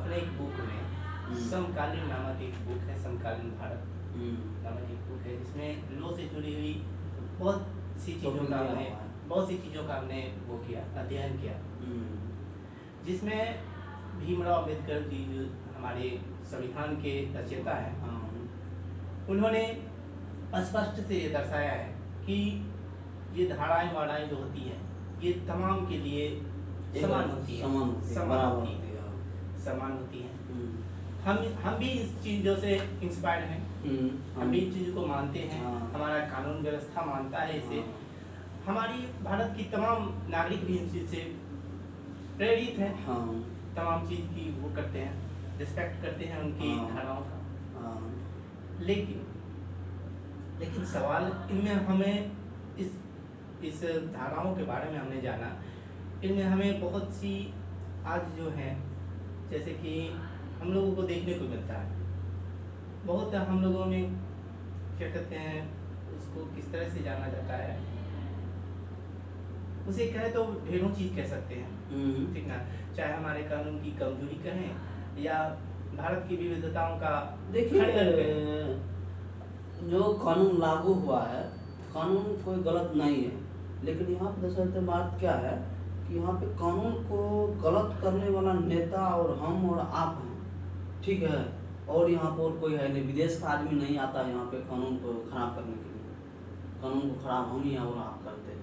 अपने एक बुक में समकालीन नामक एक बुक है, समकालीन भारत नामक एक बुक है, जिसमें लॉ से जुड़ी हुई बहुत सी चीज़ों का हमने वो किया, अध्ययन किया, जिसमें भीमराव अम्बेडकर जी जो हमारे संविधान के रचयिता हैं, उन्होंने स्पष्ट से ये दर्शाया है कि ये धाराएं वाराएं जो होती हैं ये तमाम के लिए समान होती है, समान होती है। हम भी इस चीज़ों से इंस्पायर्ड हैं, हम भी इस चीज़ को मानते हैं, हमारा कानून व्यवस्था मानता है इसे, हमारी भारत की तमाम नागरिक भी इस चीज़ से प्रेरित हैं, तमाम चीज़ की वो करते हैं, रिस्पेक्ट करते हैं उनकी धाराओं का। लेकिन सवाल इनमें हमें इस धाराओं के बारे में हमने जाना, इनमें हमें बहुत सी आज जो है, जैसे कि हम लोगों को देखने को मिलता है, बहुत हम लोगों में क्या कहते हैं उसको किस तरह से जाना जाता है, उसे कहे तो ढेरों चीज़ कह सकते हैं, ठीक ना, चाहे हमारे कानून की कमजोरी कहें या भारत की विविधताओं का। देखिए, जो कानून लागू हुआ है, कानून कोई गलत नहीं है, लेकिन यहाँ पर दरअसल बात क्या है कि यहाँ पे कानून को गलत करने वाला नेता और हम और आप हैं, ठीक है, और यहाँ पर कोई है नहीं, विदेश का आदमी नहीं आता यहाँ पे कानून को खराब करने के लिए। कानून को खराब हम ही और आप करते हैं।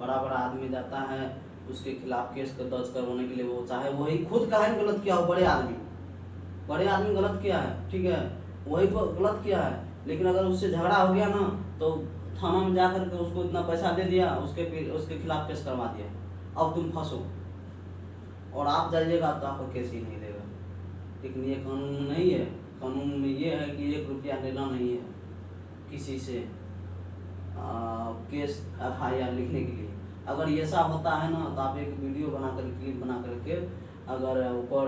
बड़ा बड़ा आदमी जाता है, उसके खिलाफ केस दर्ज करवाने के लिए, वो चाहे वही खुद का है गलत किया हो, बड़े आदमी गलत किया है, ठीक है, वही को गलत किया है, लेकिन अगर उससे झगड़ा हो गया ना तो थाना में जाकर के उसको इतना पैसा दे दिया, उसके खिलाफ केस करवा दिया, अब तुम फंसो, और आप जाइएगा तो आपको केस ही नहीं देगा। लेकिन ये कानून में नहीं है। कानून में ये है कि 1 रुपया लेना नहीं है किसी से केस FIR लिखने के लिए। अगर ऐसा होता है ना तो आप एक वीडियो बनाकर, क्लिप बना करके अगर ऊपर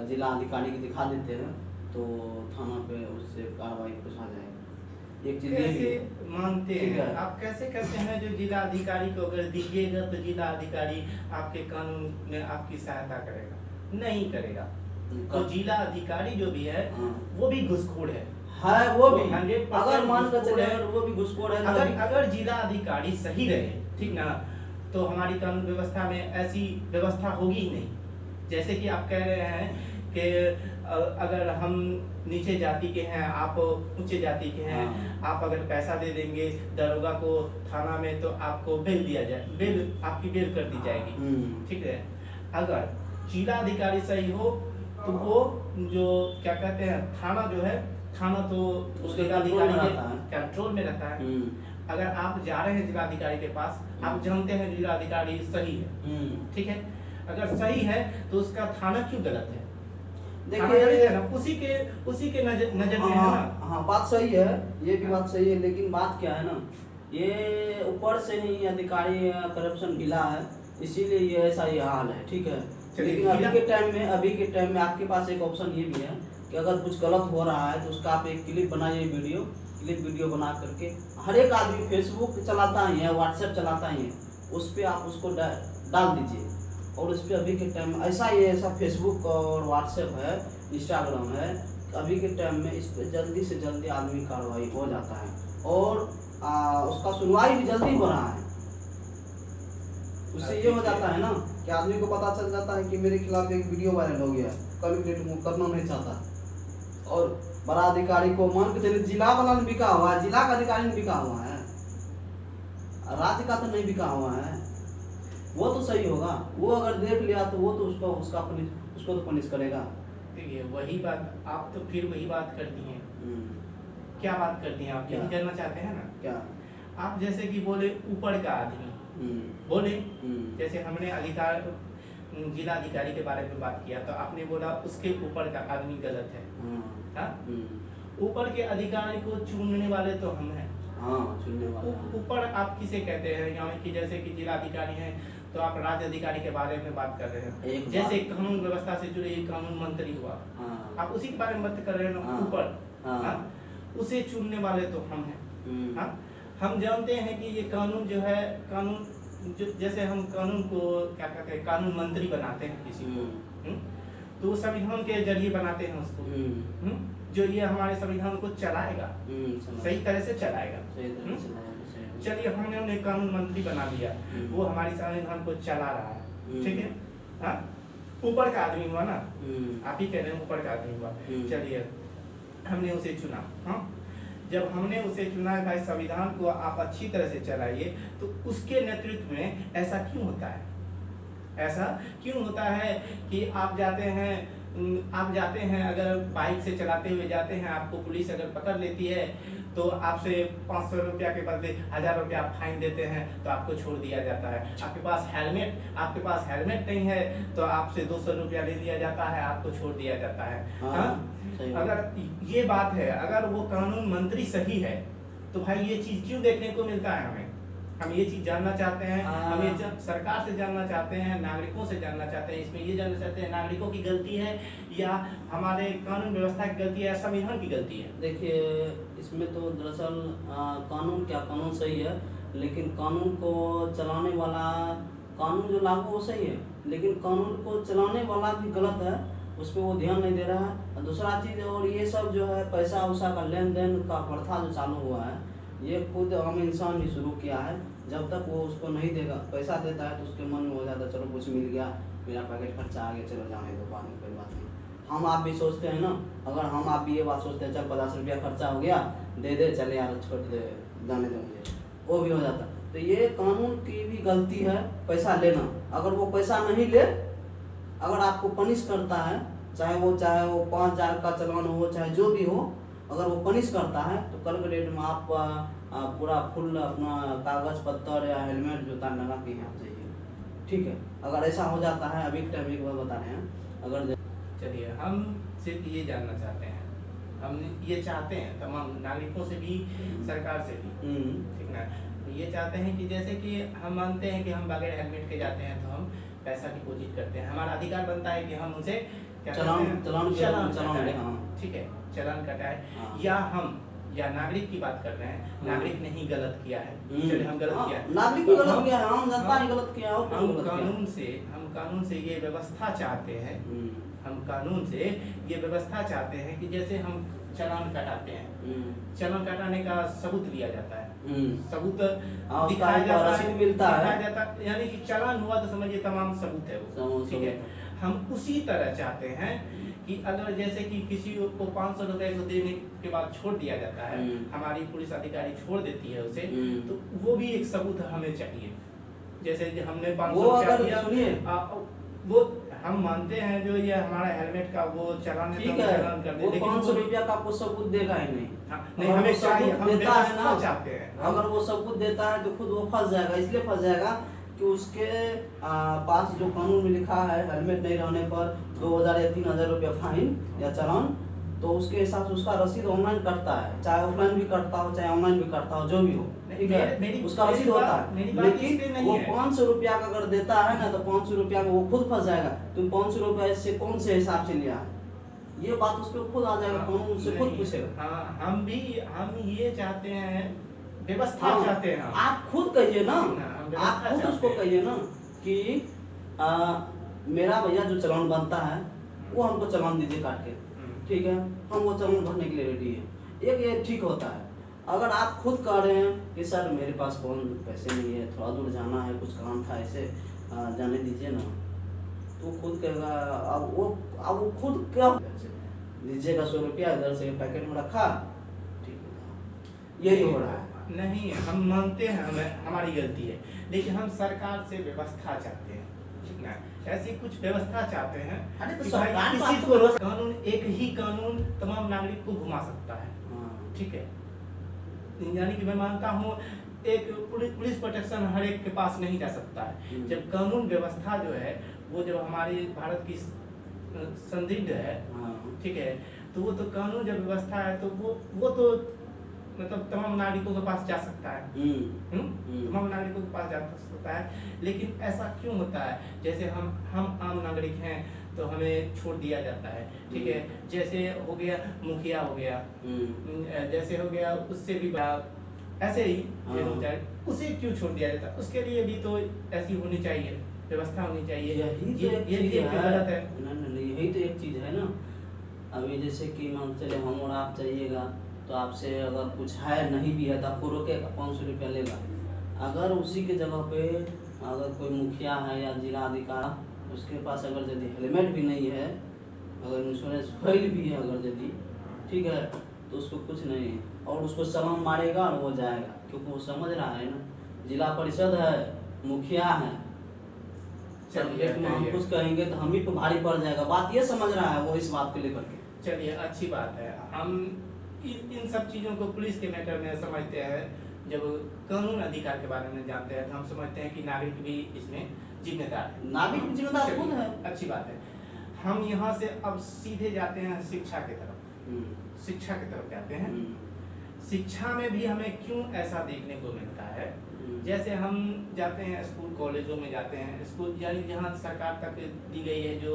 जिला अधिकारी को दिखा देते हैं तो थाना पे उससे कार्रवाई कुछ आ जाएगी। एक चीज कैसे मानते हैं आप, कैसे कहते हैं जो जिला अधिकारी को अगर दीजिएगा तो जिला अधिकारी आपके कानून में आपकी सहायता करेगा? नहीं करेगा। तो जिला अधिकारी जो भी है वो भी घुसखोर है, वो भी अगर मान कर चले वो भी घुसखोर है। अगर जिला अधिकारी सही रहे, ठीक ना, तो हमारी कानून व्यवस्था में ऐसी व्यवस्था होगी ही नहीं। जैसे कि आप कह रहे हैं कि अगर हम नीचे जाति के हैं, आप उच्च जाति के हैं, आप अगर पैसा दे देंगे दरोगा को थाना में तो आपको बेल दिया जाए, आपकी बेल कर दी जाएगी, ठीक है। अगर जिला अधिकारी सही हो तो वो जो क्या कहते हैं थाना जो है, थाना तो उस जिला अधिकारी के कंट्रोल में रहता है। अगर आप जा रहे हैं जिला अधिकारी के पास, आप जानते हैं जिला अधिकारी सही है, ठीक है, अगर सही है तो उसका थाना क्यों गलत है? देखिए उसी के नजर में है ना। हाँ, बात सही है, ये भी बात सही है, लेकिन बात क्या है ना, ये ऊपर से ही अधिकारी करप्शन गिला है, इसीलिए ये ऐसा ही हाल है, ठीक है। लेकिन अभी के टाइम में आपके पास एक ऑप्शन ये भी है कि अगर कुछ गलत हो रहा है तो उसका आप एक क्लिप बनाइए, वीडियो बना करके, हर एक आदमी फेसबुक चलाता ही है, व्हाट्सएप चलाता ही है, उस पर आप उसको डाल दीजिए। और उस पर अभी के टाइम में ऐसा फेसबुक और व्हाट्सएप है, इंस्टाग्राम है, अभी के टाइम में इस पर जल्दी से जल्दी आदमी कार्रवाई हो जाता है और उसका सुनवाई भी जल्दी हो रहा है। उससे ये हो जाता है ना कि आदमी को पता चल जाता है कि मेरे खिलाफ एक वीडियो वायरल हो गया, कम्युनिकेट करना नहीं चाहता, और बड़ा अधिकारी को मान के चलिए जिला वाला ने बिका हुआ है, जिला का अधिकारी ने बिका हुआ है, राज्य का तो नहीं बिका हुआ है, वो तो सही होगा। वो अगर देख लिया तो वो तो उसको तो पनिश करेगा। देखिए वही बात आप तो फिर वही बात कर दी है। क्या बात कर दी है आप? यही करना चाहते हैं ना? क्या आप जैसे कि बोले ऊपर का आदमी बोले, जैसे हमने जिला अधिकारी के बारे में बात किया तो आपने बोला उसके ऊपर का आदमी गलत है। ऊपर के अधिकारी को चुनने वाले तो हम हैं। चुनने वाले ऊपर आप किसे कहते हैं? यानी कि जैसे कि जिला अधिकारी हैं तो आप राज्य अधिकारी के बारे में बात कर रहे हैं, जैसे कानून व्यवस्था से जुड़े कानून मंत्री हुआ, आप उसी के बारे में बात कर रहे हैं ऊपर। उसे चुनने वाले तो हम हैं। हम जानते हैं कि ये कानून जो है, कानून जो जैसे हम कानून को क्या कहते हैं, कानून मंत्री बनाते हैं किसी को, तो वो संविधान के जरिए बनाते हैं उसको, जो ये हमारे संविधान को चलाएगा, सही तरह से चलाएगा। चलिए हमने उन्हें कानून मंत्री बना दिया, वो हमारी संविधान को चला रहा है, ठीक है, हाँ, ऊपर का आदमी हुआ ना, आप ही कह रहे हैं ऊपर का आदमी हुआ। चलिए हमने उसे चुना, हाँ, जब हमने उसे चुना है भाई संविधान को आप अच्छी तरह से चलाइए, तो उसके नेतृत्व में ऐसा क्यों होता है? ऐसा क्यों होता है कि आप जाते हैं अगर बाइक से चलाते हुए जाते हैं, आपको पुलिस अगर पकड़ लेती है तो आपसे 500 रुपया के बदले 1000 रुपया आप फाइन देते हैं तो आपको छोड़ दिया जाता है। आपके पास हेलमेट नहीं है तो आपसे 200 रुपया ले लिया जाता है, आपको छोड़ दिया जाता है। हाँ? अगर ये बात है, अगर वो कानून मंत्री सही है तो भाई ये चीज क्यों देखने को मिलता है हमें? हम ये चीज जानना चाहते हैं, हम ये सरकार से जानना चाहते हैं, नागरिकों से जानना चाहते हैं। इसमें ये जानना चाहते हैं नागरिकों की गलती है या हमारे कानून व्यवस्था की गलती है या संविधान की गलती है? देखिए इसमें तो दरअसल कानून कानून सही है, लेकिन कानून को चलाने वाला, कानून जो लागू वो सही है, लेकिन कानून को चलाने वाला भी गलत है, उस पर वो ध्यान नहीं दे रहा है। दूसरा चीज़, और ये सब जो है पैसा उसा का लेन देन का प्रथा जो चालू हुआ है, ये खुद हम इंसान ही शुरू किया है। जब तक वो उसको नहीं देगा, पैसा देता है तो उसके मन में हो जाता है चलो कुछ मिल गया, मेरा पैकेट खर्चा आ गया, चलो जाने दो, बाद में कोई बात नहीं। हम आप भी सोचते हैं ना, अगर हम आप भी ये बात सोचते हैं चल 50 रुपया खर्चा हो गया, दे चले यार, छोड़ दे, जाने दो मुझे, वो भी हो जाता। तो ये कानून की भी गलती है पैसा लेना। अगर वो पैसा नहीं ले, अगर आपको पनिश करता है, चाहे वो 5000 का चालान हो, चाहे जो भी हो, अगर वो पनिश करता है तो कल के डेट में आप पूरा फुल अपना कागज पत्तर या हेलमेट जूता लगा के यहाँ जाइए, ठीक है। अगर ऐसा हो जाता है, अभी के टाइम एक बार बता रहे हैं, अगर चलिए हम सिर्फ ये जानना चाहते हैं, हम ये चाहते हैं तमाम नागरिकों से भी, सरकार से भी, ठीक ना, ये चाहते हैं कि जैसे कि हम मानते हैं कि हम बगैर हेलमेट के जाते हैं तो हम पैसा डिपॉजिट करते हैं, हमारा अधिकार बनता है कि हम उसे चलान, ठीक है, चलान कटाए। या नागरिक की बात कर रहे हैं, नागरिक ने ही गलत किया है, चलिए हम गलत किया है, नागरिक भी गलत किया है, हम जनता ही गलत किया है, हम कानून से ये व्यवस्था चाहते हैं, हम कानून से ये व्यवस्था चाहते हैं कि जैसे हम चालान कटाते हैं, चालान कटाने का सबूत लिया जाता है, सबूत दिखाया जाता है, मिलता है, यानी कि चालान हुआ तो समझिए तमाम सबूत है वो, ठीक है। हम उसी तरह चाहते हैं कि अगर जैसे कि किसी को 500 रुपए को देने के बाद छोड़ दिया जाता है, हमारी पुलिस अधिकारी छोड़ देती है उसे, तो वो भी एक सबूत हमें चाहिए। जैसे कि हमने 500 रुपया दिया, वो हम मानते हैं जो ये हमारा हेलमेट का वो चालान है, ठीक है, वो 500 रुपया का आपको सबूत देगा ही नहीं, नहीं हमें चाहिए, हम देता है ना, चाहते हैं। अगर वो सबूत देता है तो खुद वो फंस जाएगा, इसलिए फंस जाएगा कि उसके पास जो कानून में लिखा है हेलमेट नहीं रहने पर 2000 या 3000 रुपया फाइन या चालान, तो उसके हिसाब से उसका रसीद ऑनलाइन कटता है, चाहे ऑफलाइन भी कटता हो चाहे ऑनलाइन भी कटता हो, जो भी हो, ठीक है, उसका रसीद होता है। लेकिन वो 500 रुपया का अगर देता है ना, तो 500 रुपया में वो खुद फंस जाएगा, तुम 500 रुपया से कौन से हिसाब से लिया है, ये बात उस पर खुद आ जाएगा, कानून उससे खुद पूछेगा। हम ये चाहते हैं, व्यवस्था चाहते हैं, आप खुद कहिए ना, आप खुद उसको कहिए ना कि मेरा भैया जो चालान बनता है वो हमको चालान दीजिए काट के, ठीक है, हम वो चालान भरने के लिए रेडी है, एक ये ठीक होता है। अगर आप खुद कह रहे हैं कि सर मेरे पास कौन पैसे नहीं है, थोड़ा दूर जाना है, कुछ काम था, ऐसे जाने दीजिए ना, तो खुद कहेगा, अब वो खुद क्या दीजिएगा 100 रुपया, इधर से पैकेट में रखा, ठीक है, यही हो रहा है। नहीं, हम मानते हैं हमारी गलती है, लेकिन हम सरकार से व्यवस्था चाहते हैं, ठीक ना, ऐसी कुछ व्यवस्था चाहते हैं। अरे तो सरकार किसी को कानून, एक ही कानून तमाम नागरिक को घुमा सकता है, ठीक है, यानी कि मैं मानता हूँ एक पुलिस प्रोटेक्शन हर एक के पास नहीं जा सकता है। जब कानून व्यवस्था जो है वो जब हमारी भारत की संदिग्ध है, ठीक है, तो वो तो कानून जब व्यवस्था है तो वो तो मतलब तमाम नागरिकों के पास जा सकता है, तमाम नागरिकों के पास जा सकता है। लेकिन ऐसा क्यों होता है, जैसे हम आम नागरिक हैं तो हमें छोड़ दिया जाता है, ठीक है, जैसे हो गया मुखिया हो गया, जैसे हो गया उससे भी ऐसे ही उसे क्यों छोड़ दिया जाता है, उसके लिए भी तो ऐसी होनी चाहिए, व्यवस्था होनी चाहिए। यही तो एक ये चीज क्यों है। गलत है? नहीं, यही तो एक चीज है ना। अभी जैसे कि मान चले हम और आप जाइएगा, तो आपसे अगर कुछ है नहीं भी है तो आपको रोकेगा, 500 रुपया लेगा। अगर उसी के जगह पे अगर कोई मुखिया है या जिला अधिकारी, उसके पास अगर यदि हेलमेट भी नहीं है, अगर इंश्योरेंस फेल भी है अगर यदि, ठीक है, तो उसको कुछ नहीं है, और उसको सलाम मारेगा और वो जाएगा, क्योंकि वो समझ रहा है ना, जिला परिषद है, मुखिया है, चलिए सब्जेक्ट में हम कुछ कहेंगे तो हम ही पे भारी पड़ जाएगा। बात ये समझ रहा है वो इस बात को लेकर के। चलिए अच्छी बात है। हम इन सब चीज़ों को पुलिस के मैटर में समझते हैं। जब कानून अधिकार के बारे में जानते हैं तो हम समझते हैं कि नागरिक भी इसमें जिम्मेदार है। नागरिक जिम्मेदार चलिए, खुद है। अच्छी बात है। हम यहाँ से अब सीधे जाते हैं शिक्षा की तरफ। शिक्षा की तरफ जाते हैं। शिक्षा में भी हमें क्यों ऐसा देखने को मिलता है, जैसे हम जाते हैं स्कूल कॉलेजों में जाते हैं, स्कूल यानी जहाँ सरकार तक दी गई है जो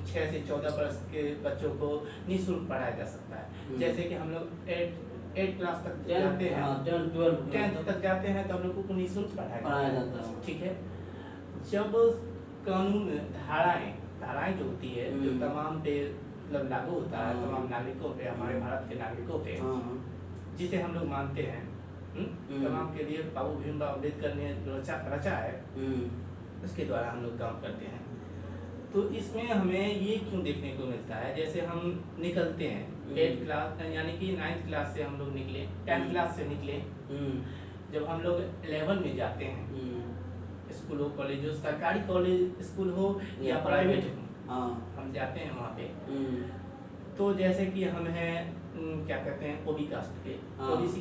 6 से 14 वर्ष के बच्चों को निःशुल्क पढ़ाया जा सकता है। जैसे कि हम लोग 8 क्लास तक जाते हैं, 10th तक जाते हैं तो हम लोग को निःशुल्क पढ़ाया जाता है। ठीक है। जब कानून धाराएं जो होती है जो तमाम पे मतलब लागू होता है, तमाम नागरिकों पे, हमारे भारत के नागरिकों पे, जिसे हम लोग मानते हैं तमाम के लिए बाबू भीमराव अम्बेडकर ने रचा है, उसके द्वारा हम लोग काम करते हैं। तो इसमें हमें ये क्यों देखने को मिलता है, जैसे हम निकलते हैं 8 क्लास यानी कि 9th क्लास से हम लोग निकले, 10th क्लास से निकले, जब हम लोग 11 में जाते हैं, स्कूल हो, कॉलेज हो, सरकारी कॉलेज स्कूल हो या प्राइवेट हो, हम जाते हैं वहाँ पे, तो जैसे कि हम हैं क्या कहते हैं ओबी कास्ट के, ओबीसी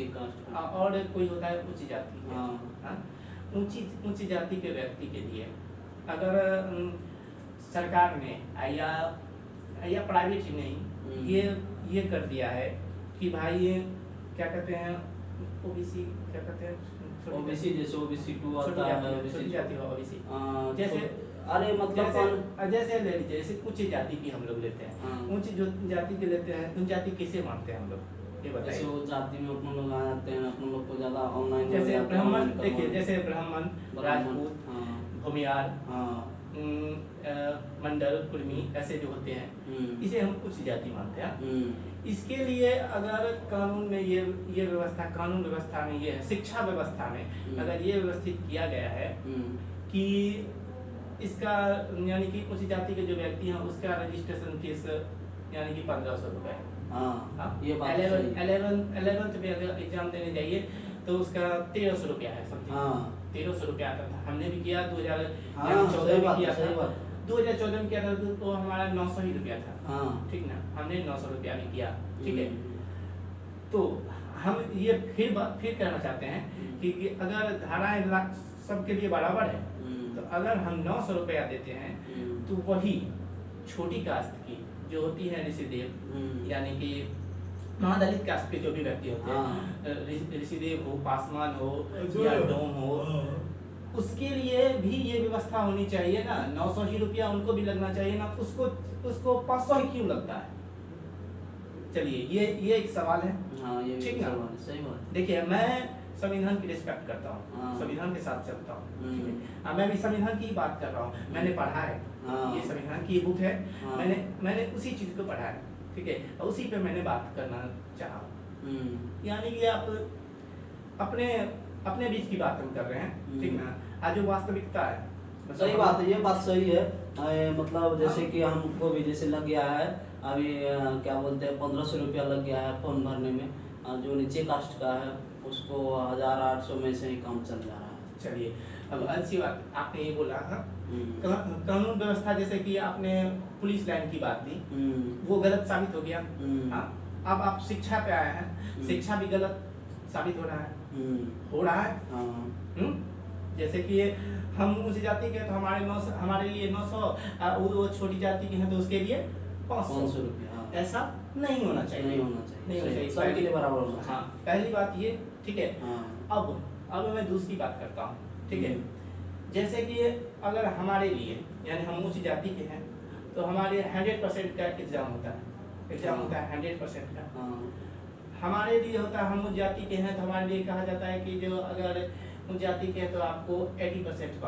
कास्ट, और कोई होता है उच्च जाति के, ऊंची जाति के व्यक्ति के लिए अगर सरकार ने या प्राइवेट ही नहीं ये कर दिया है कि भाई ये क्या कहते हैं ओबीसी, क्या कहते हैं ओबीसी, जैसे ओबीसी 2 आता है, छोटी जाति हो ओबीसी, जैसे अरे मतलब जैसे ले लीजिए, जैसे उच्च जाति की हम लोग लेते हैं, उच्च जो जाति के लेते हैं, उन जाति किसे मानते हैं हम लोग, ये बताइए। जैसे वो जाति में अपने लोग आ जाते हैं, अपने लोग को ज्यादा ऑनलाइन, जैसे ब्राह्मण, देखिए जैसे ब्राह्मण, राजपूत, भूमियार, मंडल, कुर्मी, ऐसे जो होते हैं, इसे हम उच्च जाति मानते हैं। इसके लिए अगर कानून में ये व्यवस्था, कानून व्यवस्था में ये है, शिक्षा व्यवस्था में अगर ये व्यवस्थित किया गया है कि इसका यानी कि उच्च जाति के जो व्यक्ति हैं उसका रजिस्ट्रेशन फीस यानी कि 1500 रुपये, ये बात 11th में अगर एग्जाम देने जाइए तो उसका 1300 रुपया है, समथिंग 1300 रुपया आता था। हमने भी किया 2014 में किया था, 2014 में किया था तो हमारा 900 ही रुपया था, ठीक ना, हमने 900 रुपया भी किया, ठीक है। तो हम ये फिर कहना चाहते हैं कि अगर धाराएं सबके लिए बराबर है, तो अगर हम 900 रुपया देते हैं तो वही छोटी कास्ट की जो होती है ऋषिदेव, यानी कि महादलित कास्ट के जो भी व्यक्ति होते हैं, ऋषिदेव हो, पासवान हो या डोम हो, उसके लिए भी ये व्यवस्था होनी चाहिए ना। 900 ही रुपया उनको भी लगना चाहिए ना, उसको 500 ही क्यों लगता है? चलिए ये एक सवाल है, ठीक ना। सही बात। देखिए मैं संविधान की रिस्पेक्ट करता हूँ, संविधान के साथ चलता हूँ, मैं भी संविधान की बात कर रहा हूँ, मैंने पढ़ा है, ये संविधान की बुक है, मैंने उसी चीज को पढ़ा है, ठीक है, और उसी पे मैंने बात करना चाहा। यानी कि आप अपने बीच की बात हम कर रहे हैं, ठीक ना। आज जो वास्तविकता है, सही बात है, ये बात सही है। मतलब जैसे कि हमको भी जैसे लग गया है अभी क्या बोलते हैं 1500 रुपया लग गया है फॉर्म भरने में, जो नीचे कास्ट का है उसको 1800 में से ही काम चल जा रहा है। चलिए अब अच्छी बात आपने ये बोला, कानून व्यवस्था, जैसे कि आपने पुलिस लाइन की बात दी, वो गलत साबित हो गया। अब आप शिक्षा पे आए हैं, शिक्षा भी गलत साबित हो रहा है, जैसे कि हम उस जाति के तो हमारे लिए 900, वो छोटी जाति के हैं तो उसके लिए 500 रुपया, ऐसा नहीं होना चाहिए, नहीं होना चाहिए, सबके लिए बराबर होना चाहिए। पहली बात ये, ठीक है। अब मैं दूसरी बात करता हूँ, ठीक है। जैसे कि अगर हमारे लिए यानी हम उच्च जाति के हैं तो हमारे 100% का एग्जाम होता है 100% का हमारे लिए होता है। हम उस जाति के हैं तो हमारे लिए कहा जाता है कि जो अगर उस जाति के हैं तो आपको 80%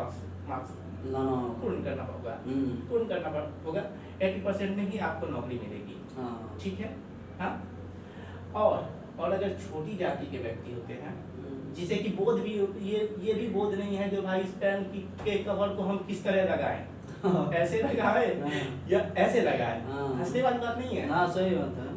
मार्क्स लाना पूर्ण करना होगा, हम्म, पूर्ण करना होगा। 80% में ही आपको नौकरी मिलेगी, हाँ, ठीक है। हाँ, और अगर छोटी जाति के व्यक्ति होते हैं जिसे कि बोध भी ये भी बोध नहीं है जो भाई इस पेन के कवर को हम किस तरह लगाएं, ऐसे लगाएं हाँ। या ऐसे लगाएं, हाँ। हंसने वाली बात नहीं है। हाँ, सही बात है।